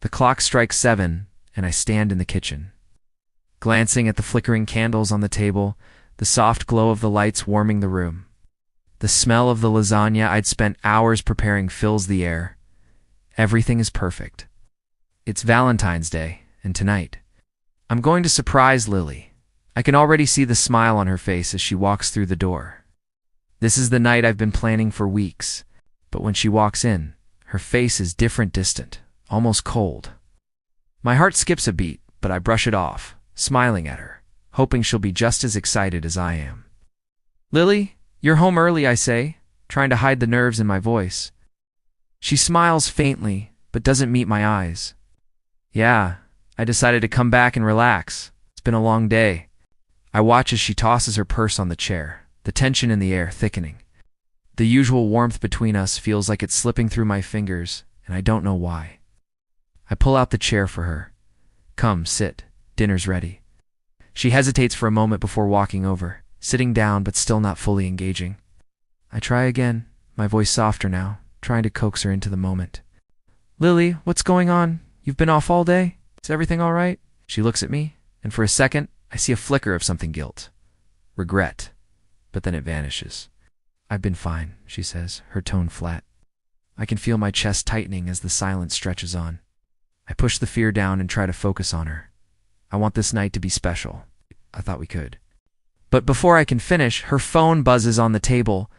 The clock strikes 7, and I stand in the kitchen. Glancing at the flickering candles on the table, the soft glow of the lights warming the room. The smell of the lasagna I'd spent hours preparing fills the air. Everything is perfect. It's Valentine's Day, and tonight, I'm going to surprise Lily. I can already see the smile on her face as she walks through the door. This is the night I've been planning for weeks, but when she walks in, her face is different, distant, almost cold. My heart skips a beat, but I brush it off, smiling at her, hoping she'll be just as excited as I am. "Lily, you're home early," I say, trying to hide the nerves in my voice. She smiles faintly, but doesn't meet my eyes. "Yeah, I decided to come back and relax. It's been a long day." I watch as she tosses her purse on the chair, the tension in the air thickening. The usual warmth between us feels like it's slipping through my fingers, and I don't know why. I pull out the chair for her. "Come, sit. Dinner's ready." She hesitates for a moment before walking over, sitting down but still not fully engaging. I try again, my voice softer now, trying to coax her into the moment. "Lily, what's going on? You've been off all day? Is everything all right?" She looks at me, and for a second, I see a flicker of something: guilt, regret, but then it vanishes. "I've been fine," she says, her tone flat. I can feel my chest tightening as the silence stretches on. I push the fear down and try to focus on her. I want this night to be special. I thought we could. But before I can finish, her phone buzzes on the table.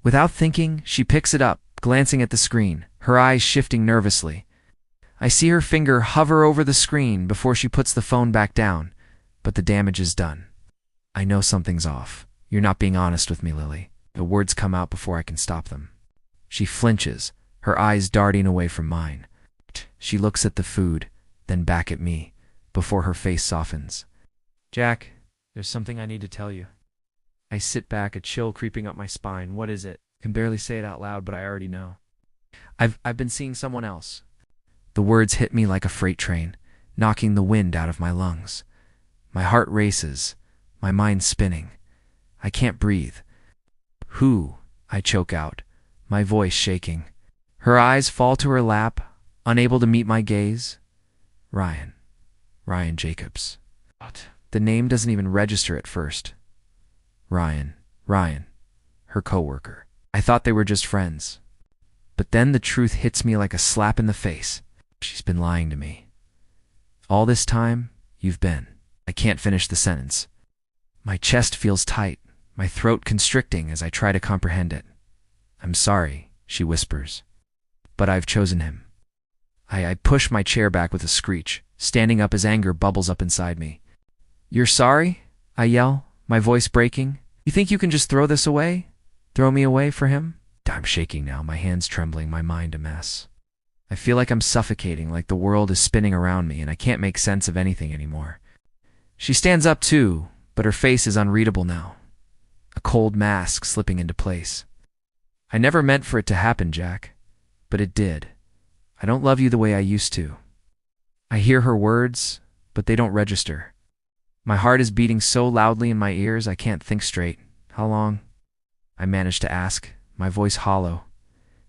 Without thinking, she picks it up, glancing at the screen, her eyes shifting nervously. I see her finger hover over the screen before she puts the phone back down, but the damage is done. I know something's off. "You're not being honest with me, Lily." The words come out before I can stop them. She flinches, her eyes darting away from mine. She looks at the food, then back at me, before her face softens. "Jack, there's something I need to tell you." I sit back, a chill creeping up my spine. "What is it?" Can barely say it out loud, but I already know. I've been seeing someone else." The words hit me like a freight train, knocking the wind out of my lungs. My heart races, my mind spinning. I can't breathe. "Who?" I choke out, my voice shaking. Her eyes fall to her lap, unable to meet my gaze. Ryan Jacobs. The name doesn't even register at first. Ryan, her coworker. I thought they were just friends. But then the truth hits me like a slap in the face. She's been lying to me. "All this time, you've been..." I can't finish the sentence. My chest feels tight, my throat constricting as I try to comprehend it. "I'm sorry," she whispers, "but I've chosen him." I push my chair back with a screech, standing up as anger bubbles up inside me. "You're sorry?" I yell, my voice breaking. "You think you can just throw this away? Throw me away for him?" I'm shaking now, my hands trembling, my mind a mess. I feel like I'm suffocating, like the world is spinning around me and I can't make sense of anything anymore. She stands up too, but her face is unreadable now. A cold mask slipping into place. "I never meant for it to happen, Jack, but it did. I don't love you the way I used to." I hear her words, but they don't register. My heart is beating so loudly in my ears I can't think straight. "How long?" I manage to ask, my voice hollow.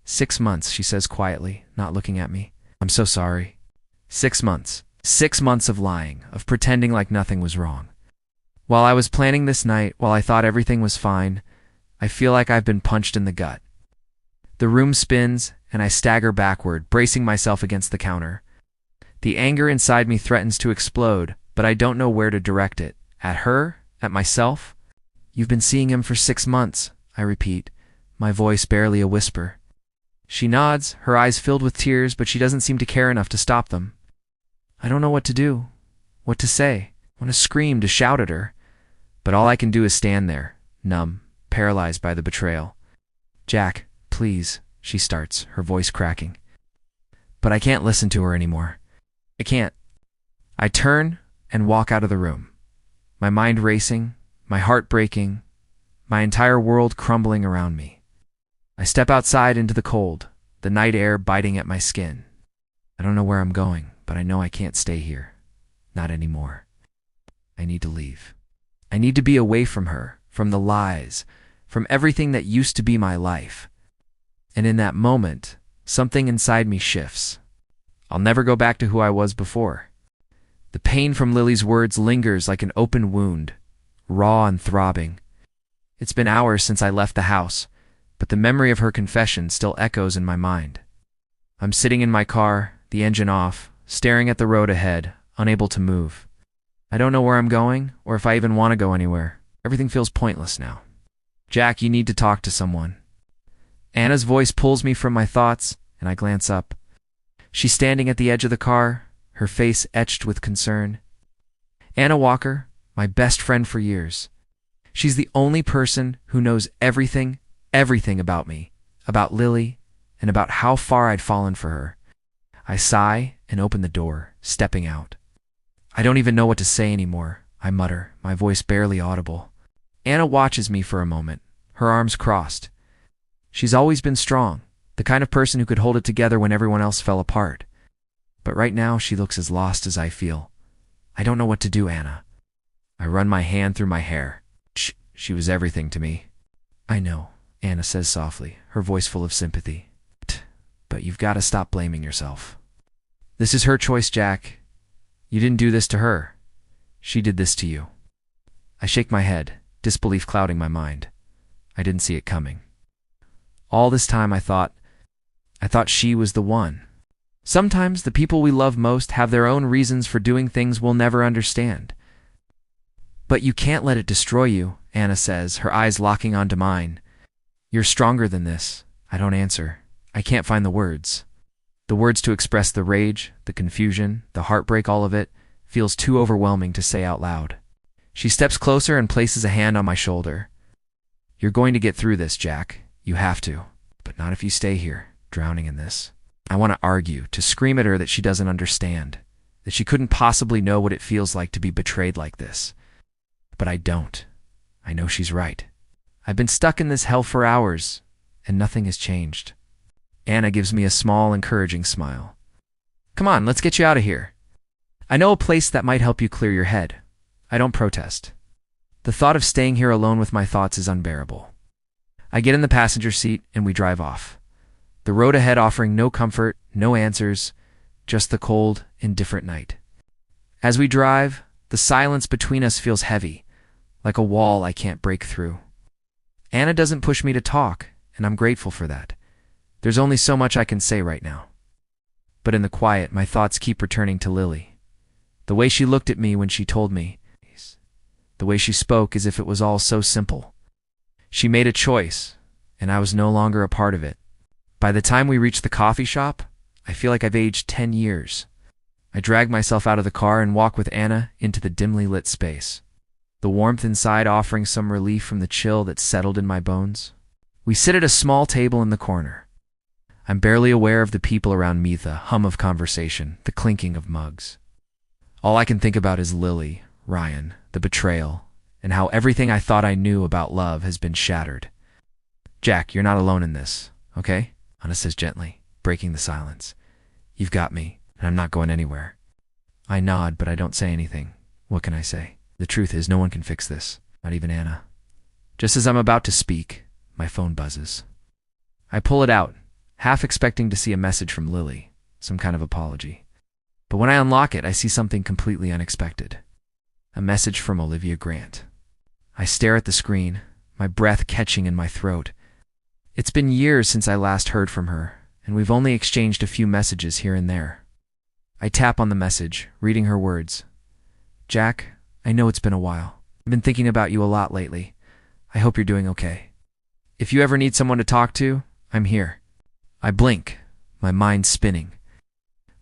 6 months, she says quietly, not looking at me. "I'm so sorry." 6 months. 6 months of lying, of pretending like nothing was wrong. While I was planning this night, while I thought everything was fine, I feel like I've been punched in the gut. The room spins, and I stagger backward, bracing myself against the counter. The anger inside me threatens to explode, but I don't know where to direct it. At her? At myself? "You've been seeing him for 6 months, I repeat, my voice barely a whisper. She nods, her eyes filled with tears, but she doesn't seem to care enough to stop them. I don't know what to do, what to say. I want to scream, to shout at her, but all I can do is stand there, numb, paralyzed by the betrayal. "Jack, please," she starts, her voice cracking. But I can't listen to her anymore. I can't. I turn and walk out of the room, my mind racing, my heart breaking, my entire world crumbling around me. I step outside into the cold, the night air biting at my skin. I don't know where I'm going, but I know I can't stay here. Not anymore. I need to leave. I need to be away from her, from the lies, from everything that used to be my life. And in that moment, something inside me shifts. I'll never go back to who I was before. The pain from Lily's words lingers like an open wound, raw and throbbing. It's been hours since I left the house, but the memory of her confession still echoes in my mind. I'm sitting in my car, the engine off, staring at the road ahead, unable to move. I don't know where I'm going, or if I even want to go anywhere. Everything feels pointless now. Jack, you need to talk to someone. Anna's voice pulls me from my thoughts, and I glance up. She's standing at the edge of the car, her face etched with concern. Anna Walker, my best friend for years. She's the only person who knows everything about me, about Lily, and about how far I'd fallen for her. I sigh and open the door, stepping out. I don't even know what to say anymore, I mutter, my voice barely audible. Anna watches me for a moment, her arms crossed. She's always been strong, the kind of person who could hold it together when everyone else fell apart. But right now she looks as lost as I feel. I don't know what to do, Anna. I run my hand through my hair. She was everything to me. I know, Anna says softly, her voice full of sympathy. But you've got to stop blaming yourself. This is her choice, Jack. You didn't do this to her. She did this to you. I shake my head, disbelief clouding my mind. I didn't see it coming. All this time I thought she was the one. Sometimes the people we love most have their own reasons for doing things we'll never understand. But you can't let it destroy you, Anna says, her eyes locking onto mine. You're stronger than this. I don't answer. I can't find the words. The words to express the rage, the confusion, the heartbreak, all of it, feels too overwhelming to say out loud. She steps closer and places a hand on my shoulder. You're going to get through this, Jack. You have to. But not if you stay here, drowning in this. I want to argue, to scream at her that she doesn't understand, that she couldn't possibly know what it feels like to be betrayed like this. But I don't. I know she's right. I've been stuck in this hell for hours, and nothing has changed. Anna gives me a small, encouraging smile. Come on, let's get you out of here. I know a place that might help you clear your head. I don't protest. The thought of staying here alone with my thoughts is unbearable. I get in the passenger seat and we drive off. The road ahead offering no comfort, no answers, just the cold, indifferent night. As we drive, the silence between us feels heavy, like a wall I can't break through. Anna doesn't push me to talk, and I'm grateful for that. There's only so much I can say right now. But in the quiet, my thoughts keep returning to Lily. The way she looked at me when she told me. The way she spoke as if it was all so simple. She made a choice, and I was no longer a part of it. By the time we reach the coffee shop, I feel like I've aged 10 years. I drag myself out of the car and walk with Anna into the dimly lit space. The warmth inside offering some relief from the chill that settled in my bones. We sit at a small table in the corner. I'm barely aware of the people around me, the hum of conversation, the clinking of mugs. All I can think about is Lily, Ryan, the betrayal, and how everything I thought I knew about love has been shattered. Jack, you're not alone in this, okay? Anna says gently, breaking the silence. You've got me, and I'm not going anywhere. I nod, but I don't say anything. What can I say? The truth is, no one can fix this, not even Anna. Just as I'm about to speak, my phone buzzes. I pull it out, half expecting to see a message from Lily, some kind of apology. But when I unlock it, I see something completely unexpected. A message from Olivia Grant. I stare at the screen, my breath catching in my throat. It's been years since I last heard from her, and we've only exchanged a few messages here and there. I tap on the message, reading her words. Jack, I know it's been a while. I've been thinking about you a lot lately. I hope you're doing okay. If you ever need someone to talk to, I'm here. I blink, my mind spinning.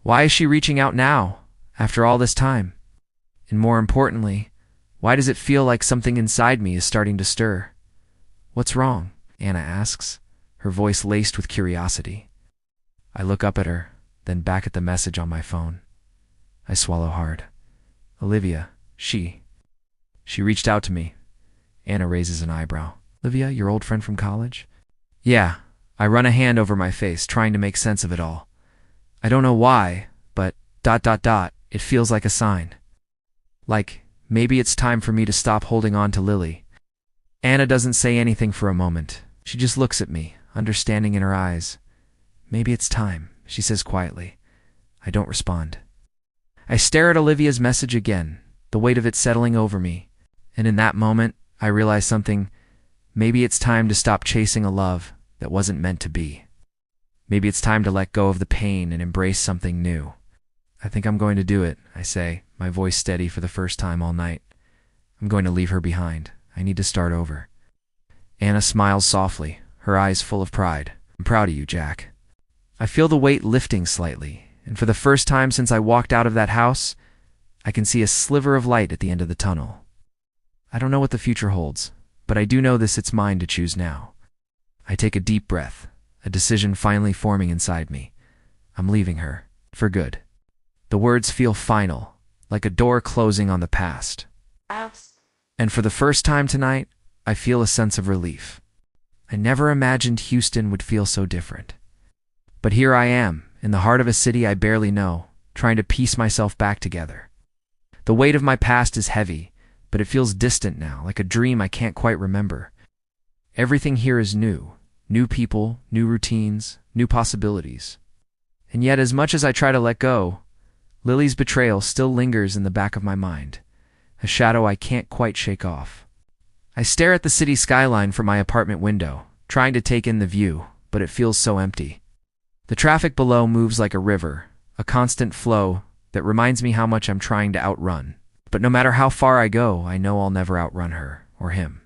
Why is she reaching out now, after all this time? And more importantly, why does it feel like something inside me is starting to stir? What's wrong? Anna asks, her voice laced with curiosity. I look up at her, then back at the message on my phone. I swallow hard. Olivia, she reached out to me. Anna raises an eyebrow. Olivia, your old friend from college? Yeah. I run a hand over my face, trying to make sense of it all. I don't know why, but ... it feels like a sign. Like, maybe it's time for me to stop holding on to Lily. Anna doesn't say anything for a moment. She just looks at me, understanding in her eyes. Maybe it's time, she says quietly. I don't respond. I stare at Olivia's message again, the weight of it settling over me, and in that moment, I realize something. Maybe it's time to stop chasing a love that wasn't meant to be. Maybe it's time to let go of the pain and embrace something new. I think I'm going to do it, I say, my voice steady for the first time all night. I'm going to leave her behind. I need to start over. Anna smiles softly, her eyes full of pride. I'm proud of you, Jack. I feel the weight lifting slightly, and for the first time since I walked out of that house, I can see a sliver of light at the end of the tunnel. I don't know what the future holds, but I do know it's mine to choose now. I take a deep breath, a decision finally forming inside me. I'm leaving her, for good. The words feel final, like a door closing on the past. And for the first time tonight, I feel a sense of relief. I never imagined Houston would feel so different. But here I am, in the heart of a city I barely know, trying to piece myself back together. The weight of my past is heavy, but it feels distant now, like a dream I can't quite remember. Everything here is new. New people, new routines, new possibilities. And yet, as much as I try to let go, Lily's betrayal still lingers in the back of my mind, a shadow I can't quite shake off. I stare at the city skyline from my apartment window, trying to take in the view, but it feels so empty. The traffic below moves like a river, a constant flow that reminds me how much I'm trying to outrun. But no matter how far I go, I know I'll never outrun her, or him.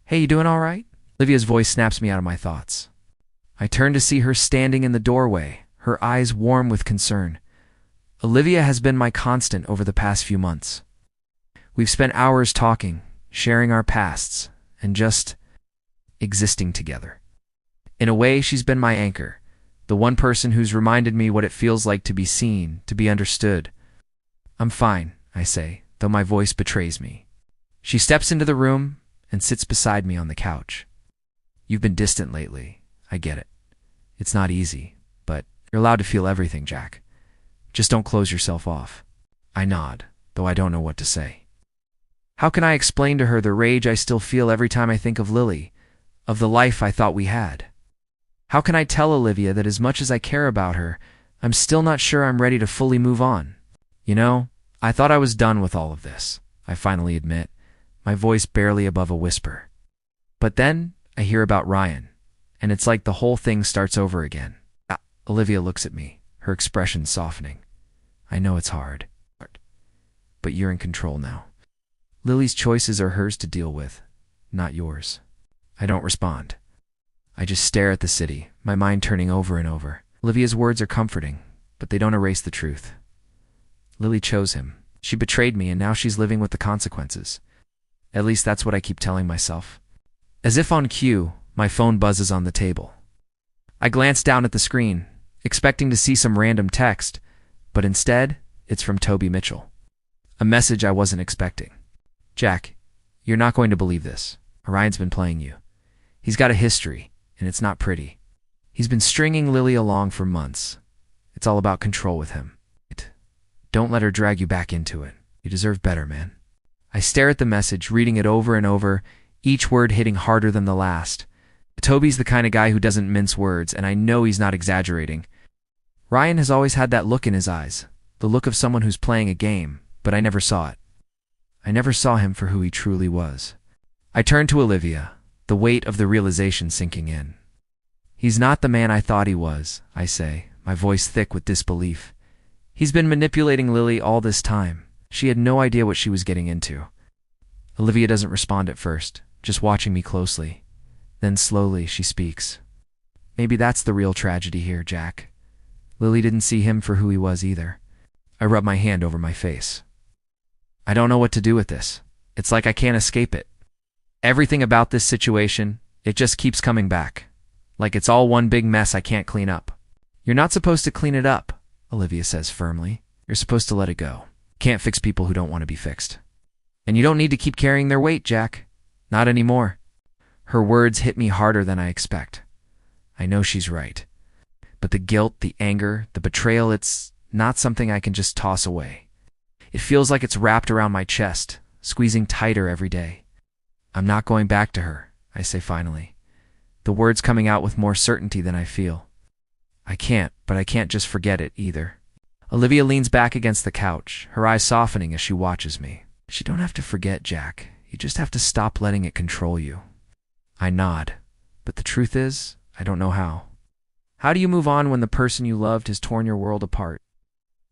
Hey, you doing all right? Olivia's voice snaps me out of my thoughts. I turn to see her standing in the doorway, her eyes warm with concern. Olivia has been my constant over the past few months. We've spent hours talking, sharing our pasts, and just existing together. In a way, she's been my anchor, the one person who's reminded me what it feels like to be seen, to be understood. I'm fine, I say, though my voice betrays me. She steps into the room and sits beside me on the couch. You've been distant lately. I get it. It's not easy, but you're allowed to feel everything, Jack. Just don't close yourself off. I nod, though I don't know what to say. How can I explain to her the rage I still feel every time I think of Lily, of the life I thought we had? How can I tell Olivia that as much as I care about her, I'm still not sure I'm ready to fully move on? You know, I thought I was done with all of this, I finally admit, my voice barely above a whisper. But then I hear about Ryan, and it's like the whole thing starts over again. Olivia looks at me, her expression softening. I know it's hard, but you're in control now. Lily's choices are hers to deal with, not yours. I don't respond. I just stare at the city, my mind turning over and over. Olivia's words are comforting, but they don't erase the truth. Lily chose him. She betrayed me, and now she's living with the consequences. At least that's what I keep telling myself. As if on cue, my phone buzzes on the table. I glance down at the screen, expecting to see some random text, but instead, it's from Toby Mitchell. A message I wasn't expecting. Jack, you're not going to believe this. Orion's been playing you. He's got a history, and it's not pretty. He's been stringing Lily along for months. It's all about control with him. Don't let her drag you back into it. You deserve better, man. I stare at the message, reading it over and over, each word hitting harder than the last. Toby's the kind of guy who doesn't mince words, and I know he's not exaggerating. Ryan has always had that look in his eyes, the look of someone who's playing a game, but I never saw it. I never saw him for who he truly was. I turn to Olivia, the weight of the realization sinking in. He's not the man I thought he was, I say, my voice thick with disbelief. He's been manipulating Lily all this time. She had no idea what she was getting into. Olivia doesn't respond at first, just watching me closely. Then slowly she speaks. Maybe that's the real tragedy here, Jack. Lily didn't see him for who he was either. I rub my hand over my face. I don't know what to do with this. It's like I can't escape it. Everything about this situation, it just keeps coming back. Like it's all one big mess I can't clean up. You're not supposed to clean it up, Olivia says firmly. You're supposed to let it go. Can't fix people who don't want to be fixed. And you don't need to keep carrying their weight, Jack. Not anymore. Her words hit me harder than I expect. I know she's right. But the guilt, the anger, the betrayal, it's not something I can just toss away. It feels like it's wrapped around my chest, squeezing tighter every day. I'm not going back to her, I say finally. The words coming out with more certainty than I feel. I can't, but I can't just forget it either. Olivia leans back against the couch, her eyes softening as she watches me. You don't have to forget, Jack. You just have to stop letting it control you. I nod, but the truth is, I don't know how. How do you move on when the person you loved has torn your world apart?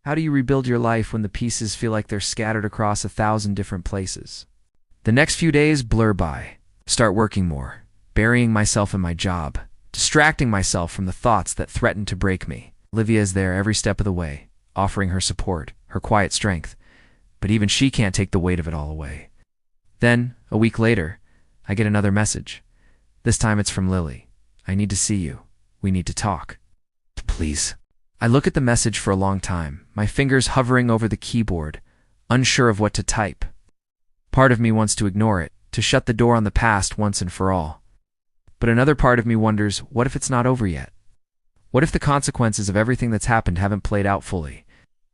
How do you rebuild your life when the pieces feel like they're scattered across 1,000 different places? The next few days blur by. Start working more, burying myself in my job, distracting myself from the thoughts that threaten to break me. Olivia is there every step of the way, offering her support, her quiet strength, but even she can't take the weight of it all away. Then, a week later, I get another message. This time it's from Lily. I need to see you. We need to talk. Please. I look at the message for a long time, my fingers hovering over the keyboard, unsure of what to type. Part of me wants to ignore it, to shut the door on the past once and for all. But another part of me wonders, what if it's not over yet? What if the consequences of everything that's happened haven't played out fully?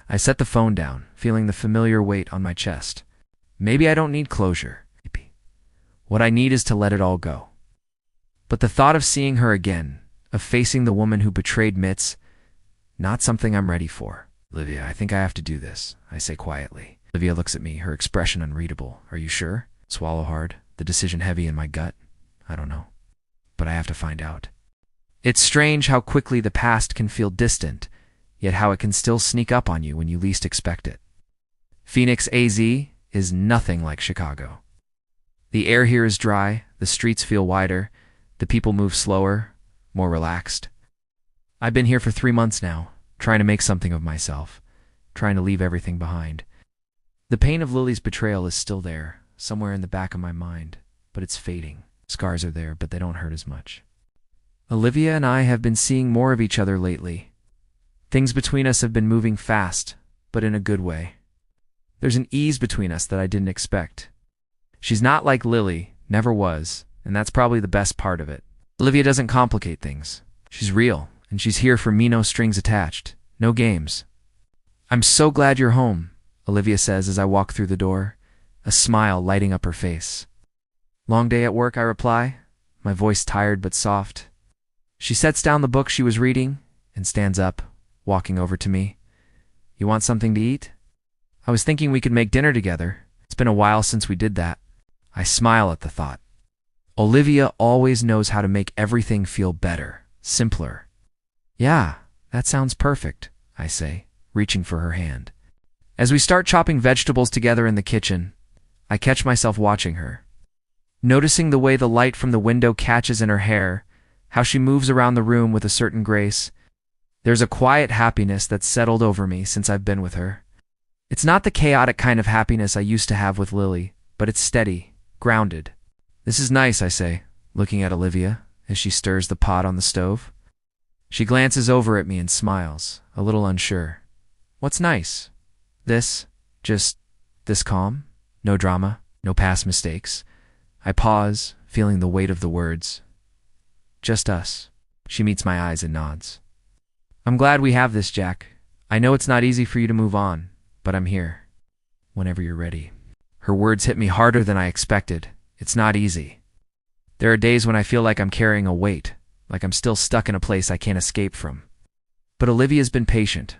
I set the phone down, feeling the familiar weight on my chest. Maybe I don't need closure. What I need is to let it all go. But the thought of seeing her again, of facing the woman who betrayed Mitz, not something I'm ready for. Olivia, I think I have to do this, I say quietly. Olivia looks at me, her expression unreadable. Are you sure? Swallow hard, the decision heavy in my gut. I don't know. But I have to find out. It's strange how quickly the past can feel distant, yet how it can still sneak up on you when you least expect it. Phoenix, AZ, is nothing like Chicago. The air here is dry, the streets feel wider, the people move slower, more relaxed. I've been here for 3 months now, trying to make something of myself, trying to leave everything behind. The pain of Lily's betrayal is still there, somewhere in the back of my mind, but it's fading. Scars are there, but they don't hurt as much. Olivia and I have been seeing more of each other lately. Things between us have been moving fast, but in a good way. There's an ease between us that I didn't expect. She's not like Lily, never was, and that's probably the best part of it. Olivia doesn't complicate things. She's real, and she's here for me, no strings attached, no games. I'm so glad you're home, Olivia says as I walk through the door, a smile lighting up her face. Long day at work, I reply, my voice tired but soft. She sets down the book she was reading and stands up, walking over to me. You want something to eat? I was thinking we could make dinner together. It's been a while since we did that. I smile at the thought. Olivia always knows how to make everything feel better, simpler. Yeah, that sounds perfect, I say, reaching for her hand. As we start chopping vegetables together in the kitchen, I catch myself watching her. Noticing the way the light from the window catches in her hair, how she moves around the room with a certain grace. There's a quiet happiness that's settled over me since I've been with her. It's not the chaotic kind of happiness I used to have with Lily, but it's steady, grounded. This is nice, I say, looking at Olivia as she stirs the pot on the stove. She glances over at me and smiles, a little unsure. What's nice? Just this calm? No drama, no past mistakes. I pause, feeling the weight of the words. Just us. She meets my eyes and nods. I'm glad we have this, Jack. I know it's not easy for you to move on, but I'm here. Whenever you're ready. Her words hit me harder than I expected. It's not easy. There are days when I feel like I'm carrying a weight, like I'm still stuck in a place I can't escape from. But Olivia's been patient,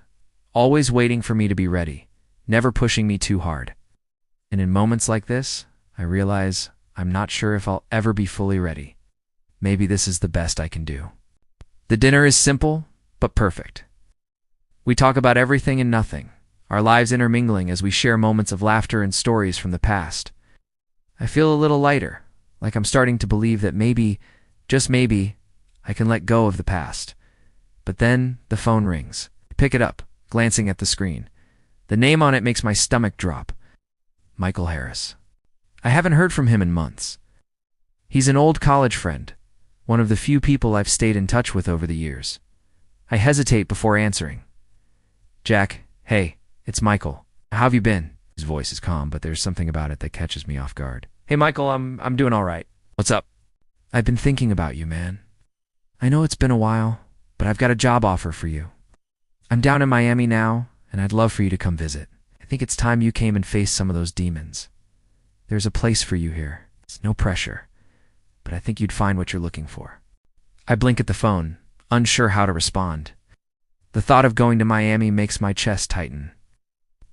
always waiting for me to be ready, never pushing me too hard. And in moments like this, I realize I'm not sure if I'll ever be fully ready. Maybe this is the best I can do. The dinner is simple, but perfect. We talk about everything and nothing, our lives intermingling as we share moments of laughter and stories from the past. I feel a little lighter, like I'm starting to believe that maybe, just maybe, I can let go of the past. But then the phone rings. I pick it up, glancing at the screen. The name on it makes my stomach drop. Michael Harris. I haven't heard from him in months. He's an old college friend, one of the few people I've stayed in touch with over the years. I hesitate before answering. Jack, hey, it's Michael. How have you been? His voice is calm, but there's something about it that catches me off guard. Hey, Michael, I'm doing all right. What's up? I've been thinking about you, man. I know it's been a while, but I've got a job offer for you. I'm down in Miami now, and I'd love for you to come visit. I think it's time you came and faced some of those demons. There's a place for you here. It's no pressure, but I think you'd find what you're looking for. I blink at the phone, unsure how to respond. The thought of going to Miami makes my chest tighten.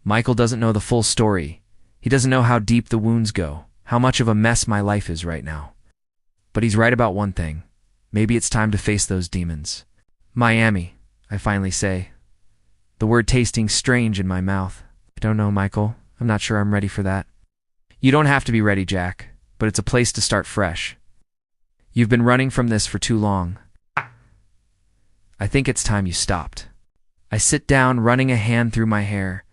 Michael doesn't know the full story. He doesn't know how deep the wounds go, how much of a mess my life is right now. But he's right about one thing. Maybe it's time to face those demons. Miami, I finally say, the word tasting strange in my mouth. I don't know, Michael. I'm not sure I'm ready for that. You don't have to be ready, Jack, but it's a place to start fresh. You've been running from this for too long. I think it's time you stopped. I sit down, running a hand through my hair.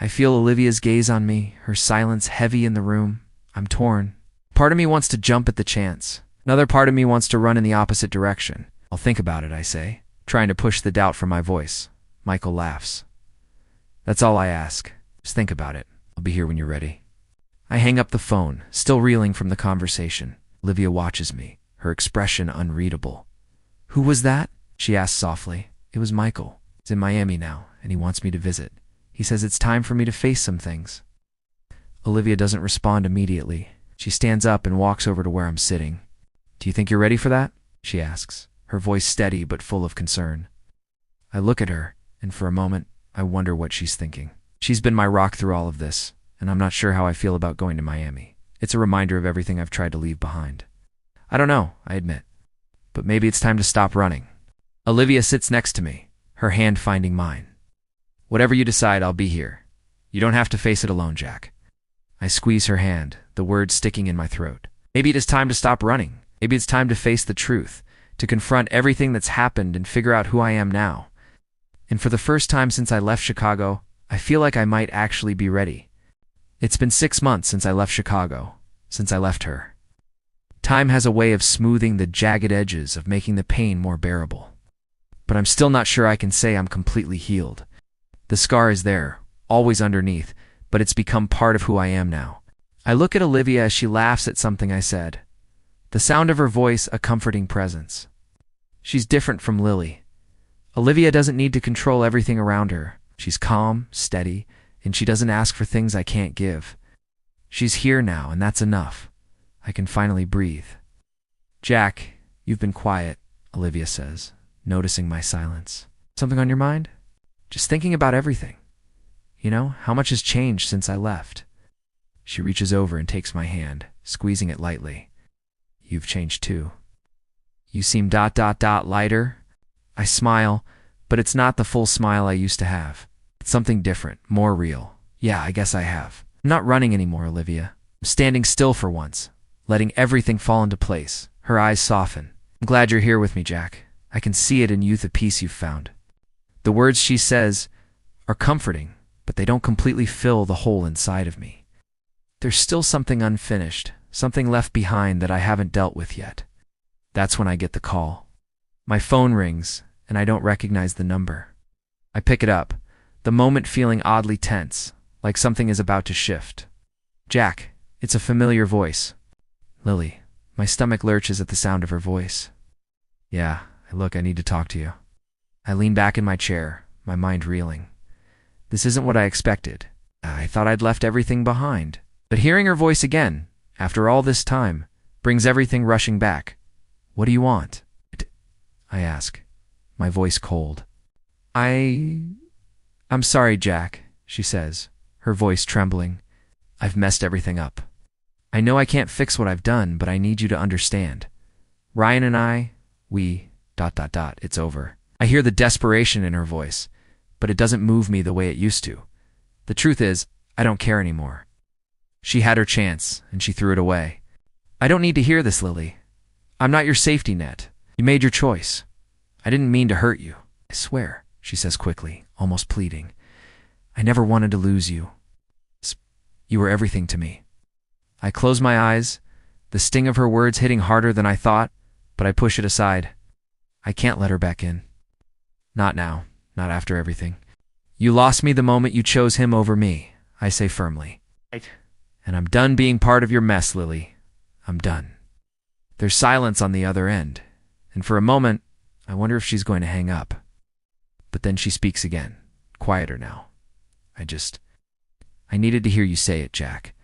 I feel Olivia's gaze on me, her silence heavy in the room. I'm torn. Part of me wants to jump at the chance. Another part of me wants to run in the opposite direction. I'll think about it, I say, trying to push the doubt from my voice. Michael laughs. That's all I ask. Just think about it. I'll be here when you're ready. I hang up the phone, still reeling from the conversation. Olivia watches me, her expression unreadable. Who was that? She asks softly. It was Michael. He's in Miami now, and he wants me to visit. He says it's time for me to face some things. Olivia doesn't respond immediately. She stands up and walks over to where I'm sitting. Do you think you're ready for that? She asks, her voice steady but full of concern. I look at her, and for a moment, I wonder what she's thinking. She's been my rock through all of this, and I'm not sure how I feel about going to Miami. It's a reminder of everything I've tried to leave behind. I don't know, I admit. But maybe it's time to stop running. Olivia sits next to me, her hand finding mine. Whatever you decide, I'll be here. You don't have to face it alone, Jack. I squeeze her hand, the words sticking in my throat. Maybe it is time to stop running. Maybe it's time to face the truth, to confront everything that's happened and figure out who I am now. And for the first time since I left Chicago, I feel like I might actually be ready. It's been 6 months since I left Chicago, since I left her. Time has a way of smoothing the jagged edges, of making the pain more bearable. But I'm still not sure I can say I'm completely healed. The scar is there, always underneath, but it's become part of who I am now. I look at Olivia as she laughs at something I said. The sound of her voice, a comforting presence. She's different from Lily. Olivia doesn't need to control everything around her. She's calm, steady, and she doesn't ask for things I can't give. She's here now, and that's enough. I can finally breathe. Jack, you've been quiet, Olivia says, noticing my silence. Something on your mind? Just thinking about everything. You know, how much has changed since I left? She reaches over and takes my hand, squeezing it lightly. You've changed too. You seem lighter. I smile, but it's not the full smile I used to have. It's something different, more real. Yeah, I guess I have. I'm not running anymore, Olivia. I'm standing still for once, letting everything fall into place. Her eyes soften. I'm glad you're here with me, Jack. I can see it in you, the peace you've found. The words she says are comforting, but they don't completely fill the hole inside of me. There's still something unfinished, something left behind that I haven't dealt with yet. That's when I get the call. My phone rings, and I don't recognize the number. I pick it up, the moment feeling oddly tense, like something is about to shift. Jack, it's a familiar voice. Lily, my stomach lurches at the sound of her voice. Yeah, look, I need to talk to you. I lean back in my chair, my mind reeling. This isn't what I expected. I thought I'd left everything behind. But hearing her voice again, after all this time, brings everything rushing back. What do you want? I ask, my voice cold. I'm sorry, Jack, she says, her voice trembling. I've messed everything up. I know I can't fix what I've done, but I need you to understand. Ryan and I, it's over. I hear the desperation in her voice, but it doesn't move me the way it used to. The truth is, I don't care anymore. She had her chance, and she threw it away. I don't need to hear this, Lily. I'm not your safety net. You made your choice. I didn't mean to hurt you. I swear, she says quickly, almost pleading. I never wanted to lose you. You were everything to me. I close my eyes, the sting of her words hitting harder than I thought, but I push it aside. I can't let her back in. Not now, not after everything. You lost me the moment you chose him over me, I say firmly. And I'm done being part of your mess, Lily. I'm done. There's silence on the other end, and for a moment, I wonder if she's going to hang up. But then she speaks again, quieter now. I needed to hear you say it, Jack.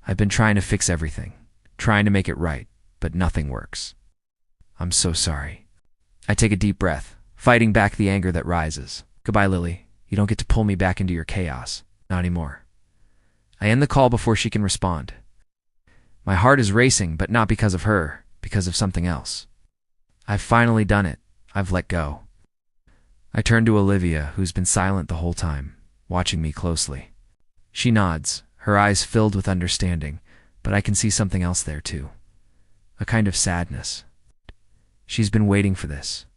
I've been trying to fix everything, trying to make it right, but nothing works. I'm so sorry. I take a deep breath, fighting back the anger that rises. Goodbye, Lily. You don't get to pull me back into your chaos. Not anymore. I end the call before she can respond. My heart is racing, but not because of her, because of something else. I've finally done it. I've let go. I turn to Olivia, who's been silent the whole time, watching me closely. She nods, her eyes filled with understanding, but I can see something else there too. A kind of sadness. She's been waiting for this.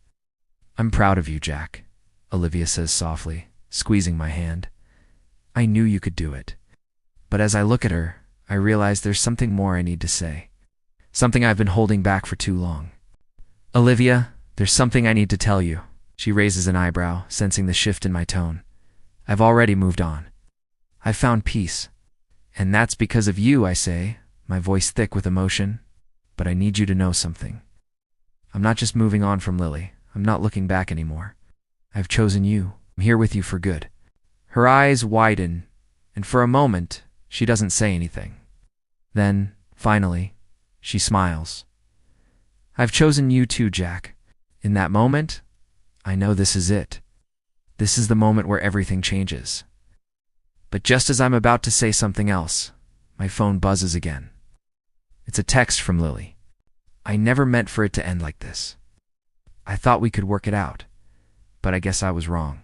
I'm proud of you, Jack, Olivia says softly, squeezing my hand. I knew you could do it. But as I look at her, I realize there's something more I need to say. Something I've been holding back for too long. Olivia, there's something I need to tell you. She raises an eyebrow, sensing the shift in my tone. I've already moved on. I've found peace. And that's because of you, I say, my voice thick with emotion. But I need you to know something. I'm not just moving on from Lily. I'm not looking back anymore. I've chosen you. I'm here with you for good. Her eyes widen, and for a moment, she doesn't say anything. Then, finally, she smiles. I've chosen you too, Jack. In that moment, I know this is it. This is the moment where everything changes. But just as I'm about to say something else, my phone buzzes again. It's a text from Lily. I never meant for it to end like this. I thought we could work it out, but I guess I was wrong.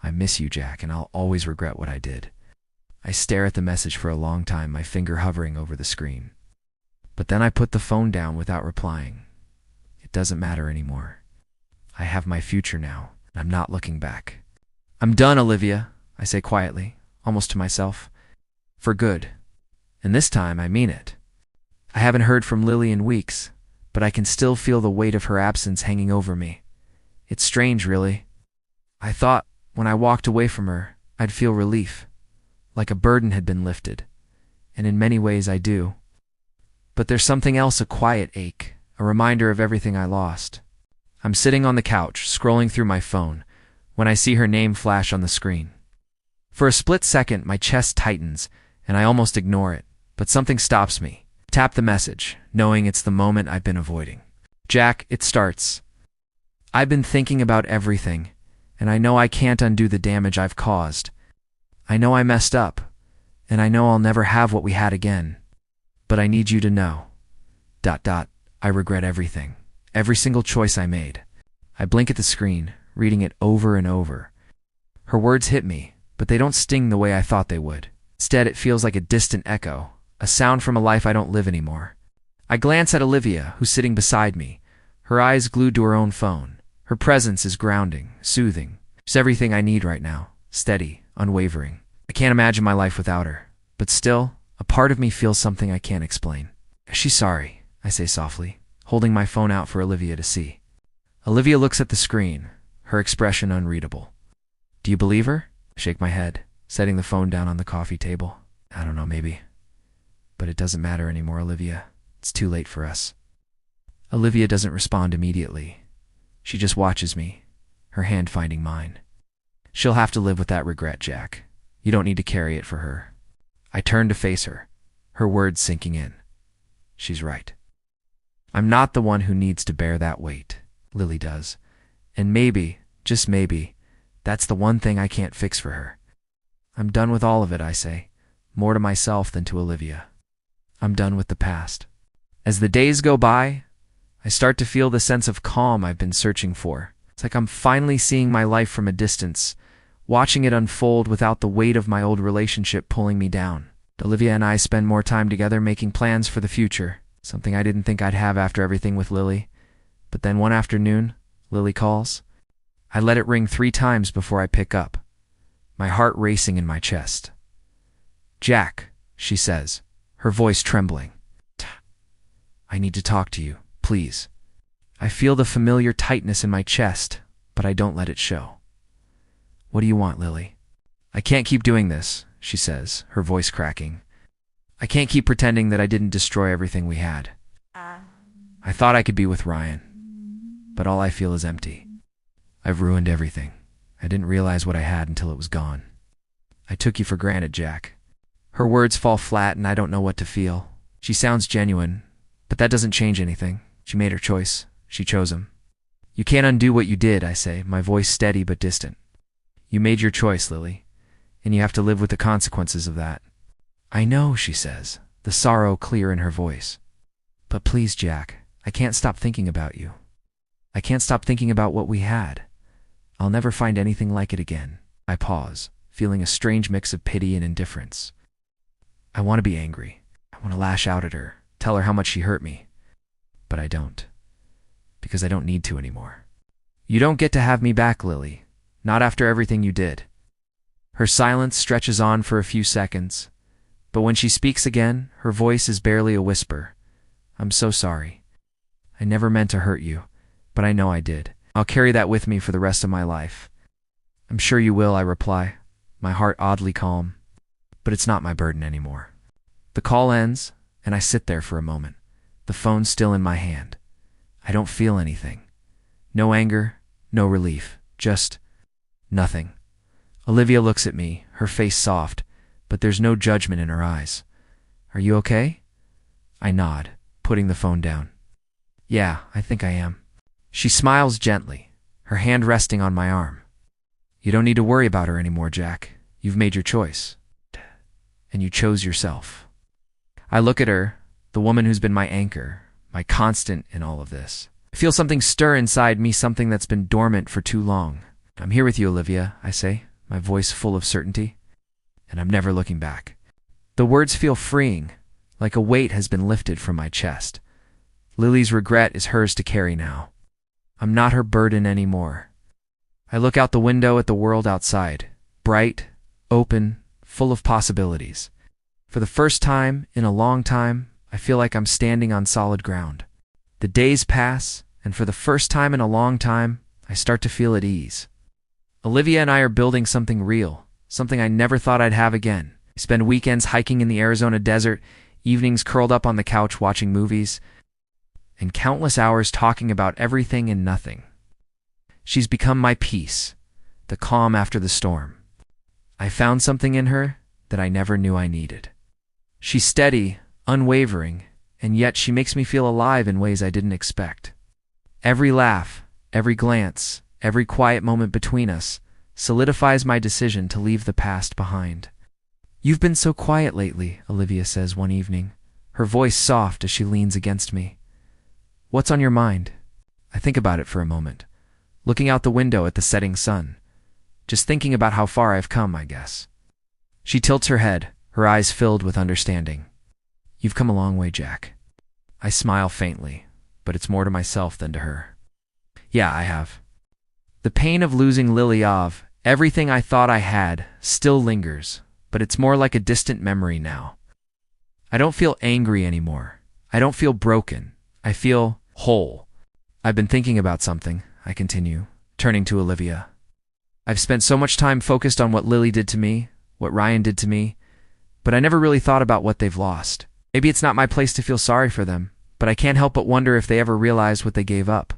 I miss you, Jack, and I'll always regret what I did. I stare at the message for a long time, my finger hovering over the screen. But then I put the phone down without replying. It doesn't matter anymore. I have my future now, and I'm not looking back. I'm done, Olivia, I say quietly, almost to myself. For good. And this time, I mean it. I haven't heard from Lily in weeks, but I can still feel the weight of her absence hanging over me. It's strange, really. I thought, when I walked away from her, I'd feel relief, like a burden had been lifted, and in many ways I do. But there's something else, a quiet ache, a reminder of everything I lost. I'm sitting on the couch, scrolling through my phone, when I see her name flash on the screen. For a split second, my chest tightens, and I almost ignore it, but something stops me. Tap the message, knowing it's the moment I've been avoiding. Jack, it starts. I've been thinking about everything, and I know I can't undo the damage I've caused. I know I messed up, and I know I'll never have what we had again. But I need you to know. ... I regret everything. Every single choice I made. I blink at the screen, reading it over and over. Her words hit me, but they don't sting the way I thought they would. Instead, it feels like a distant echo, a sound from a life I don't live anymore. I glance at Olivia, who's sitting beside me, her eyes glued to her own phone. Her presence is grounding, soothing. She's everything I need right now, steady, unwavering. I can't imagine my life without her, but still, a part of me feels something I can't explain. She's sorry, I say softly, holding my phone out for Olivia to see. Olivia looks at the screen, her expression unreadable. Do you believe her? I shake my head, setting the phone down on the coffee table. I don't know, maybe. But it doesn't matter anymore, Olivia. It's too late for us. Olivia doesn't respond immediately. She just watches me, her hand finding mine. She'll have to live with that regret, Jack. You don't need to carry it for her. I turn to face her, her words sinking in. She's right. I'm not the one who needs to bear that weight. Lily does. And maybe, just maybe, that's the one thing I can't fix for her. I'm done with all of it, I say, more to myself than to Olivia. I'm done with the past. As the days go by, I start to feel the sense of calm I've been searching for. It's like I'm finally seeing my life from a distance, watching it unfold without the weight of my old relationship pulling me down. Olivia and I spend more time together making plans for the future, something I didn't think I'd have after everything with Lily. But then one afternoon, Lily calls. I let it ring 3 times before I pick up, my heart racing in my chest. Jack, she says, her voice trembling. I need to talk to you, please. I feel the familiar tightness in my chest, but I don't let it show. What do you want, Lily? I can't keep doing this, she says, her voice cracking. I can't keep pretending that I didn't destroy everything we had. I thought I could be with Ryan, but all I feel is empty. I've ruined everything. I didn't realize what I had until it was gone. I took you for granted, Jack. Her words fall flat and I don't know what to feel. She sounds genuine, but that doesn't change anything. She made her choice. She chose him. You can't undo what you did, I say, my voice steady but distant. You made your choice, Lily, and you have to live with the consequences of that. I know, she says, the sorrow clear in her voice. But please, Jack, I can't stop thinking about you. I can't stop thinking about what we had. I'll never find anything like it again. I pause, feeling a strange mix of pity and indifference. I want to be angry. I want to lash out at her, tell her how much she hurt me. But I don't. Because I don't need to anymore. You don't get to have me back, Lily. Not after everything you did. Her silence stretches on for a few seconds, but when she speaks again, her voice is barely a whisper. I'm so sorry. I never meant to hurt you, but I know I did. I'll carry that with me for the rest of my life. I'm sure you will, I reply, my heart oddly calm. But it's not my burden anymore. The call ends, and I sit there for a moment, the phone still in my hand. I don't feel anything. No anger, no relief, just nothing. Olivia looks at me, her face soft, but there's no judgment in her eyes. Are you okay? I nod, putting the phone down. Yeah, I think I am. She smiles gently, her hand resting on my arm. You don't need to worry about her anymore, Jack. You've made your choice. And you chose yourself. I look at her, the woman who's been my anchor, my constant in all of this. I feel something stir inside me, something that's been dormant for too long. I'm here with you, Olivia, I say, my voice full of certainty. And I'm never looking back. The words feel freeing, like a weight has been lifted from my chest. Lily's regret is hers to carry now. I'm not her burden anymore. I look out the window at the world outside, bright, open, full of possibilities. For the first time in a long time, I feel like I'm standing on solid ground. The days pass, and for the first time in a long time, I start to feel at ease. Olivia and I are building something real, something I never thought I'd have again. I spend weekends hiking in the Arizona desert, evenings curled up on the couch watching movies, and countless hours talking about everything and nothing. She's become my peace, the calm after the storm. I found something in her that I never knew I needed. She's steady, unwavering, and yet she makes me feel alive in ways I didn't expect. Every laugh, every glance, every quiet moment between us solidifies my decision to leave the past behind. You've been so quiet lately, Olivia says one evening, her voice soft as she leans against me. What's on your mind? I think about it for a moment, looking out the window at the setting sun. Just thinking about how far I've come, I guess. She tilts her head, her eyes filled with understanding. You've come a long way, Jack. I smile faintly, but it's more to myself than to her. Yeah, I have. The pain of losing Lily, of everything I thought I had, still lingers, but it's more like a distant memory now. I don't feel angry anymore. I don't feel broken. I feel whole. I've been thinking about something, I continue, turning to Olivia. I've spent so much time focused on what Lily did to me, what Ryan did to me, but I never really thought about what they've lost. Maybe it's not my place to feel sorry for them, but I can't help but wonder if they ever realized what they gave up.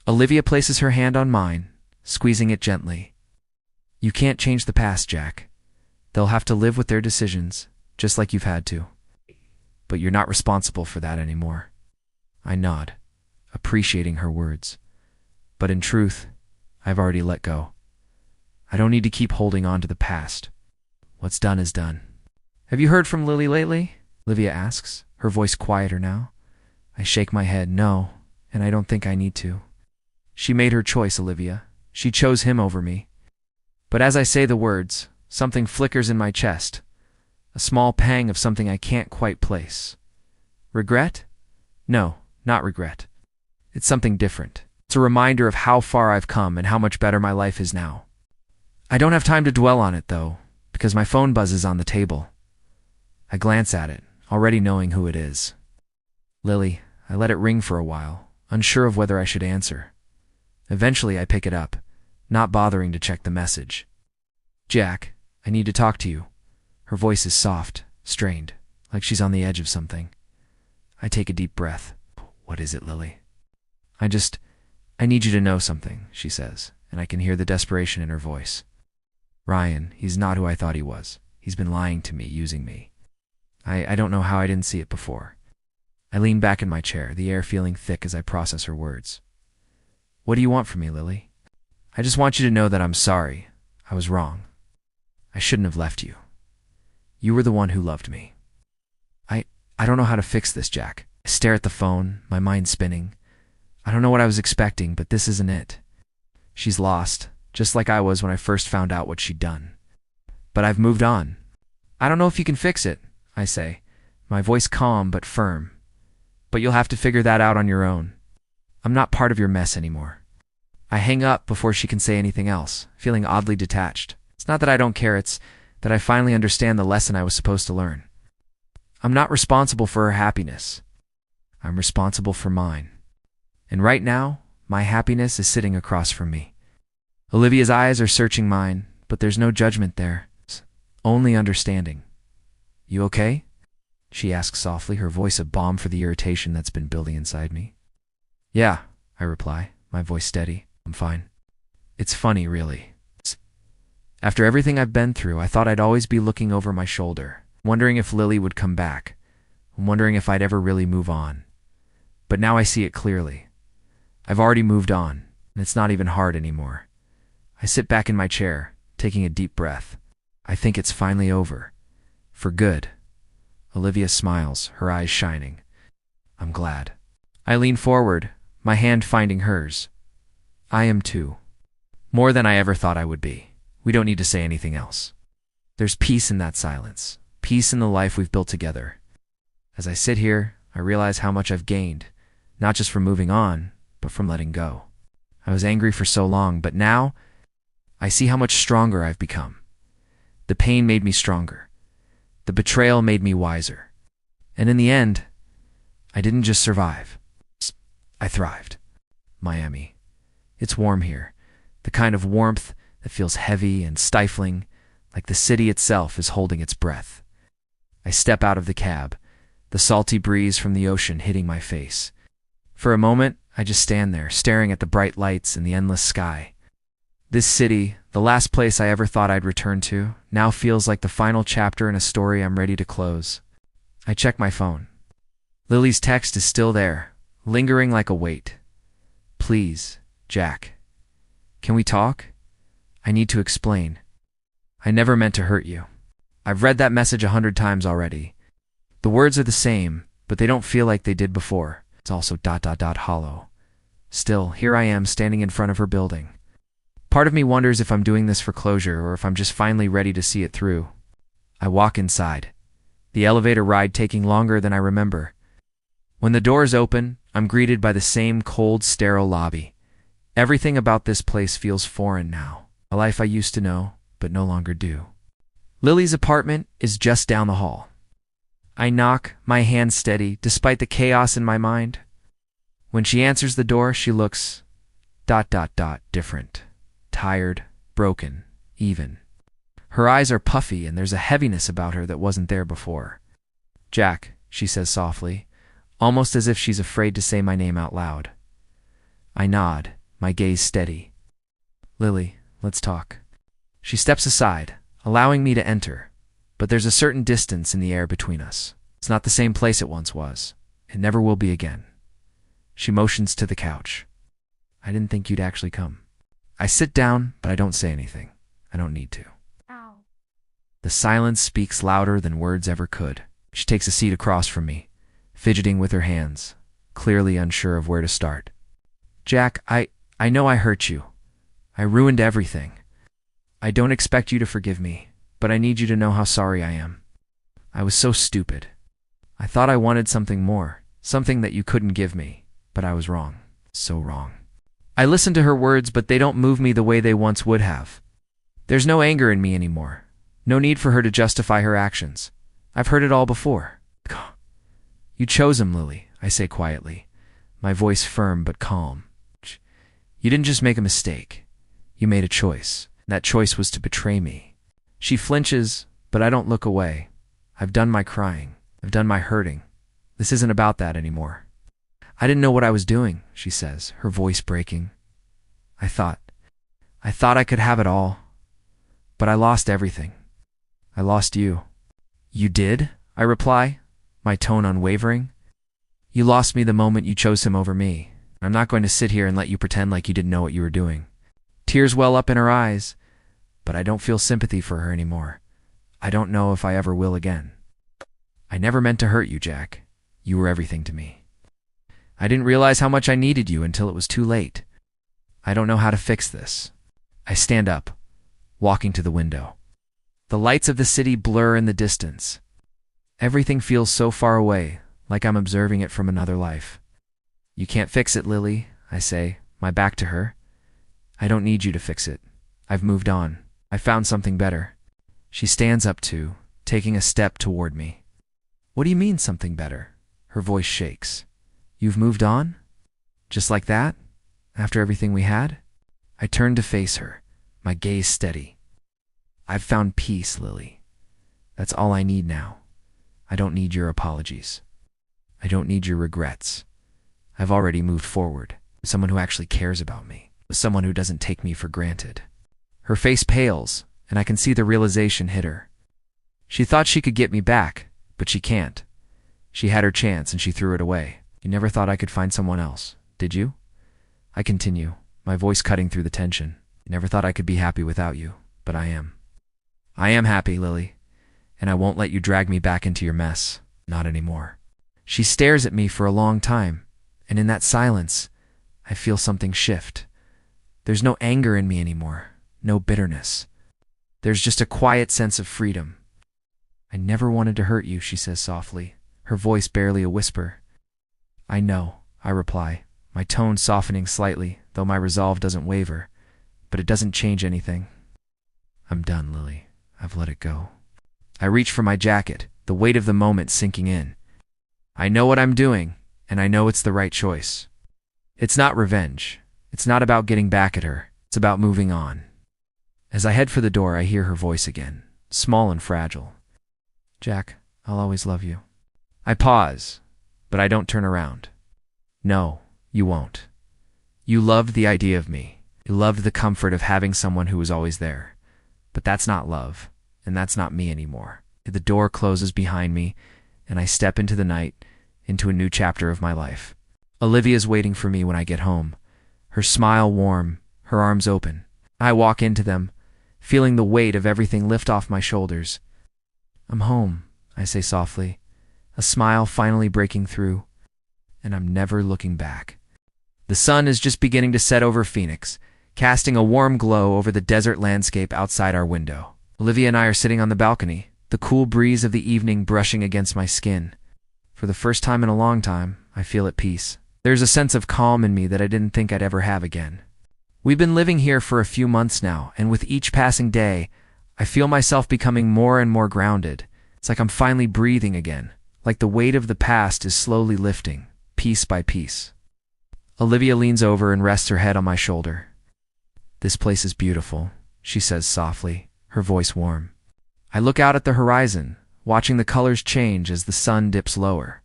Olivia places her hand on mine, squeezing it gently. You can't change the past, Jack. They'll have to live with their decisions, just like you've had to. But you're not responsible for that anymore. I nod, appreciating her words. But in truth, I've already let go. I don't need to keep holding on to the past. What's done is done. Have you heard from Lily lately? Olivia asks, her voice quieter now. I shake my head, no, and I don't think I need to. She made her choice, Olivia. She chose him over me. But as I say the words, something flickers in my chest, a small pang of something I can't quite place. Regret? No, not regret. It's something different. It's a reminder of how far I've come and how much better my life is now. I don't have time to dwell on it, though, because my phone buzzes on the table. I glance at it, already knowing who it is. Lily. I let it ring for a while, unsure of whether I should answer. Eventually, I pick it up, not bothering to check the message. Jack, I need to talk to you. Her voice is soft, strained, like she's on the edge of something. I take a deep breath. What is it, Lily? I need you to know something, she says, and I can hear the desperation in her voice. Ryan, he's not who I thought he was. He's been lying to me, using me. I don't know how I didn't see it before. I lean back in my chair, the air feeling thick as I process her words. What do you want from me, Lily? I just want you to know that I'm sorry. I was wrong. I shouldn't have left you. You were the one who loved me. I don't know how to fix this, Jack. I stare at the phone, my mind spinning. I don't know what I was expecting, but this isn't it. She's lost, just like I was when I first found out what she'd done. But I've moved on. I don't know if you can fix it, I say, my voice calm but firm. But you'll have to figure that out on your own. I'm not part of your mess anymore. I hang up before she can say anything else, feeling oddly detached. It's not that I don't care, it's that I finally understand the lesson I was supposed to learn. I'm not responsible for her happiness. I'm responsible for mine. And right now, my happiness is sitting across from me. Olivia's eyes are searching mine, but there's no judgment there. Only understanding. You okay? She asks softly, her voice a balm for the irritation that's been building inside me. Yeah, I reply, my voice steady. I'm fine. It's funny, really. After everything I've been through, I thought I'd always be looking over my shoulder, wondering if Lily would come back, wondering if I'd ever really move on. But now I see it clearly. I've already moved on, and it's not even hard anymore. I sit back in my chair, taking a deep breath. I think it's finally over. For good. Olivia smiles, her eyes shining. I'm glad. I lean forward, my hand finding hers. I am too. More than I ever thought I would be. We don't need to say anything else. There's peace in that silence. Peace in the life we've built together. As I sit here, I realize how much I've gained, not just from moving on, but from letting go. I was angry for so long, but now I see how much stronger I've become. The pain made me stronger. The betrayal made me wiser. And in the end, I didn't just survive. I thrived. Miami. It's warm here. The kind of warmth that feels heavy and stifling, like the city itself is holding its breath. I step out of the cab, the salty breeze from the ocean hitting my face. For a moment, I just stand there, staring at the bright lights and the endless sky. This city, the last place I ever thought I'd return to, now feels like the final chapter in a story I'm ready to close. I check my phone. Lily's text is still there, lingering like a weight. Please, Jack. Can we talk? I need to explain. I never meant to hurt you. I've read that message 100 times already. The words are the same, but they don't feel like they did before. It's also ... hollow. Still, here I am standing in front of her building. Part of me wonders if I'm doing this for closure or if I'm just finally ready to see it through. I walk inside, the elevator ride taking longer than I remember. When the doors open, I'm greeted by the same cold, sterile lobby. Everything about this place feels foreign now, a life I used to know, but no longer do. Lily's apartment is just down the hall. I knock, my hand steady, despite the chaos in my mind. When she answers the door, she looks ... different. Tired, broken, even. Her eyes are puffy and there's a heaviness about her that wasn't there before. Jack, she says softly, almost as if she's afraid to say my name out loud. I nod, my gaze steady. Lily, let's talk. She steps aside, allowing me to enter, but there's a certain distance in the air between us. It's not the same place it once was. It never will be again. She motions to the couch. I didn't think you'd actually come. I sit down, but I don't say anything. I don't need to. Ow. The silence speaks louder than words ever could. She takes a seat across from me, fidgeting with her hands, clearly unsure of where to start. Jack, I know I hurt you. I ruined everything. I don't expect you to forgive me, but I need you to know how sorry I am. I was so stupid. I thought I wanted something more, something that you couldn't give me, but I was wrong. So wrong. I listen to her words, but they don't move me the way they once would have. There's no anger in me anymore. No need for her to justify her actions. I've heard it all before. You chose him, Lily, I say quietly, my voice firm but calm. You didn't just make a mistake. You made a choice. That choice was to betray me. She flinches, but I don't look away. I've done my crying. I've done my hurting. This isn't about that anymore. I didn't know what I was doing, she says, her voice breaking. I thought I could have it all, but I lost everything. I lost you. You did? I reply, my tone unwavering. You lost me the moment you chose him over me. I'm not going to sit here and let you pretend like you didn't know what you were doing. Tears well up in her eyes, but I don't feel sympathy for her anymore. I don't know if I ever will again. I never meant to hurt you, Jack. You were everything to me. I didn't realize how much I needed you until it was too late. I don't know how to fix this. I stand up, walking to the window. The lights of the city blur in the distance. Everything feels so far away, like I'm observing it from another life. You can't fix it, Lily, I say, my back to her. I don't need you to fix it. I've moved on. I found something better. She stands up too, taking a step toward me. What do you mean, something better? Her voice shakes. You've moved on? Just like that? After everything we had? I turn to face her, my gaze steady. I've found peace, Lily. That's all I need now. I don't need your apologies. I don't need your regrets. I've already moved forward with someone who actually cares about me, with someone who doesn't take me for granted. Her face pales, and I can see the realization hit her. She thought she could get me back, but she can't. She had her chance and she threw it away. You never thought I could find someone else, did you? I continue, my voice cutting through the tension. You never thought I could be happy without you, but I am. I am happy, Lily, and I won't let you drag me back into your mess. Not anymore. She stares at me for a long time, and in that silence, I feel something shift. There's no anger in me anymore, no bitterness. There's just a quiet sense of freedom. I never wanted to hurt you, she says softly, her voice barely a whisper. I know, I reply, my tone softening slightly, though my resolve doesn't waver, but it doesn't change anything. I'm done, Lily. I've let it go. I reach for my jacket, the weight of the moment sinking in. I know what I'm doing, and I know it's the right choice. It's not revenge. It's not about getting back at her. It's about moving on. As I head for the door, I hear her voice again, small and fragile. Jack, I'll always love you. I pause, but I don't turn around. No, you won't. You loved the idea of me. You loved the comfort of having someone who was always there. But that's not love, and that's not me anymore. The door closes behind me, and I step into the night, into a new chapter of my life. Olivia's waiting for me when I get home, her smile warm, her arms open. I walk into them, feeling the weight of everything lift off my shoulders. I'm home, I say softly, a smile finally breaking through, and I'm never looking back. The sun is just beginning to set over Phoenix, casting a warm glow over the desert landscape outside our window. Olivia and I are sitting on the balcony, the cool breeze of the evening brushing against my skin. For the first time in a long time, I feel at peace. There's a sense of calm in me that I didn't think I'd ever have again. We've been living here for a few months now, and with each passing day, I feel myself becoming more and more grounded. It's like I'm finally breathing again, like the weight of the past is slowly lifting, piece by piece. Olivia leans over and rests her head on my shoulder. This place is beautiful, she says softly, her voice warm. I look out at the horizon, watching the colors change as the sun dips lower.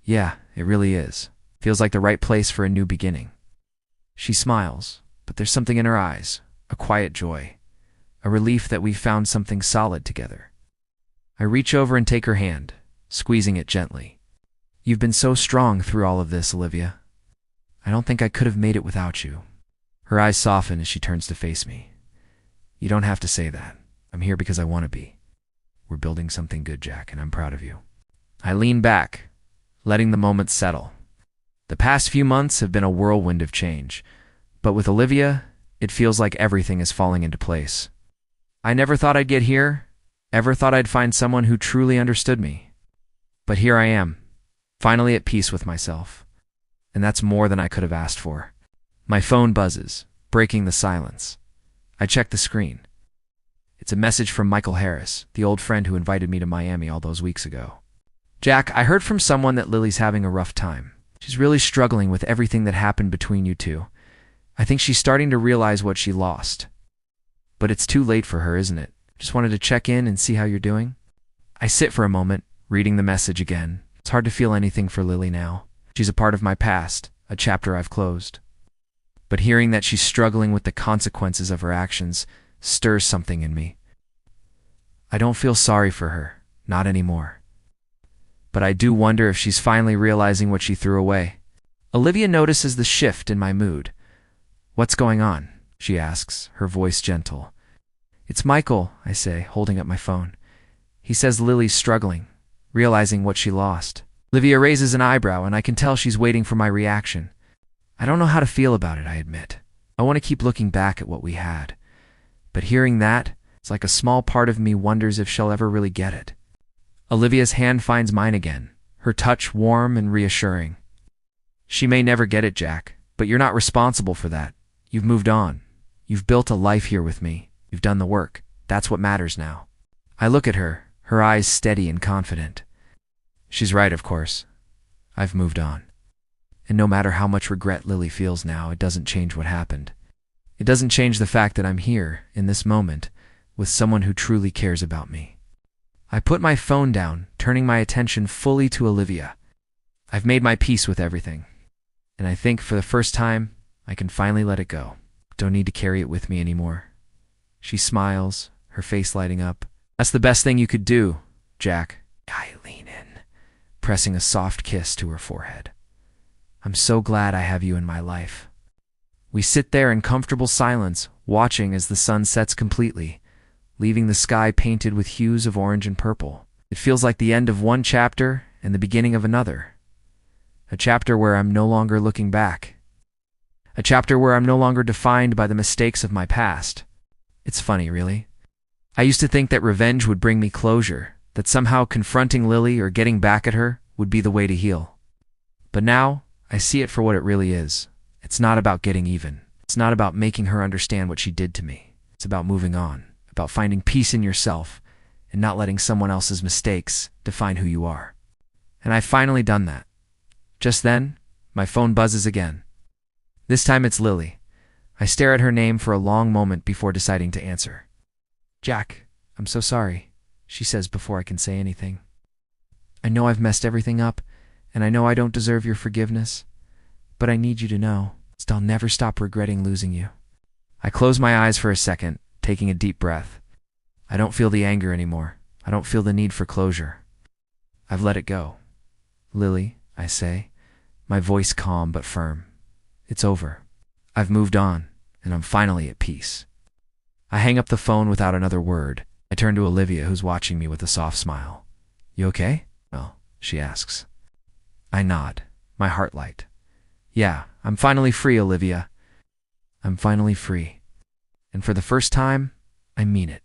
Yeah, it really is. Feels like the right place for a new beginning. She smiles, but there's something in her eyes, a quiet joy, a relief that we've found something solid together. I reach over and take her hand, squeezing it gently. You've been so strong through all of this, Olivia. I don't think I could have made it without you. Her eyes soften as she turns to face me. You don't have to say that. I'm here because I want to be. We're building something good, Jack, and I'm proud of you. I lean back, letting the moment settle. The past few months have been a whirlwind of change, but with Olivia, it feels like everything is falling into place. I never thought I'd get here, ever thought I'd find someone who truly understood me. But here I am, finally at peace with myself. And that's more than I could have asked for. My phone buzzes, breaking the silence. I check the screen. It's a message from Michael Harris, the old friend who invited me to Miami all those weeks ago. Jack, I heard from someone that Lily's having a rough time. She's really struggling with everything that happened between you two. I think she's starting to realize what she lost. But it's too late for her, isn't it? Just wanted to check in and see how you're doing. I sit for a moment, reading the message again. It's hard to feel anything for Lily now. She's a part of my past, a chapter I've closed. But hearing that she's struggling with the consequences of her actions stirs something in me. I don't feel sorry for her, not anymore. But I do wonder if she's finally realizing what she threw away. Olivia notices the shift in my mood. "What's going on?" she asks, her voice gentle. "It's Michael," I say, holding up my phone. "He says Lily's struggling, realizing what she lost." Olivia raises an eyebrow, and I can tell she's waiting for my reaction. I don't know how to feel about it, I admit. I want to keep looking back at what we had. But hearing that, it's like a small part of me wonders if she'll ever really get it. Olivia's hand finds mine again, her touch warm and reassuring. "She may never get it, Jack, but you're not responsible for that. You've moved on. You've built a life here with me. You've done the work. That's what matters now." I look at her, her eyes steady and confident. She's right, of course. I've moved on. And no matter how much regret Lily feels now, it doesn't change what happened. It doesn't change the fact that I'm here, in this moment, with someone who truly cares about me. I put my phone down, turning my attention fully to Olivia. I've made my peace with everything. And I think for the first time, I can finally let it go. Don't need to carry it with me anymore. She smiles, her face lighting up. "That's the best thing you could do, Jack." I lean in, pressing a soft kiss to her forehead. "I'm so glad I have you in my life." We sit there in comfortable silence, watching as the sun sets completely, leaving the sky painted with hues of orange and purple. It feels like the end of one chapter and the beginning of another. A chapter where I'm no longer looking back. A chapter where I'm no longer defined by the mistakes of my past. It's funny, really. I used to think that revenge would bring me closure, that somehow confronting Lily or getting back at her would be the way to heal. But now, I see it for what it really is. It's not about getting even. It's not about making her understand what she did to me. It's about moving on, about finding peace in yourself, and not letting someone else's mistakes define who you are. And I've finally done that. Just then, my phone buzzes again. This time it's Lily. I stare at her name for a long moment before deciding to answer. "Jack, I'm so sorry," she says before I can say anything. "I know I've messed everything up, and I know I don't deserve your forgiveness, but I need you to know that I'll never stop regretting losing you." I close my eyes for a second, taking a deep breath. I don't feel the anger anymore. I don't feel the need for closure. I've let it go. "Lily," I say, my voice calm but firm. "It's over. I've moved on, and I'm finally at peace." I hang up the phone without another word. I turn to Olivia, who's watching me with a soft smile. "You okay?" "Well," she asks. I nod, my heart light. "Yeah, I'm finally free, Olivia. I'm finally free. And for the first time, I mean it."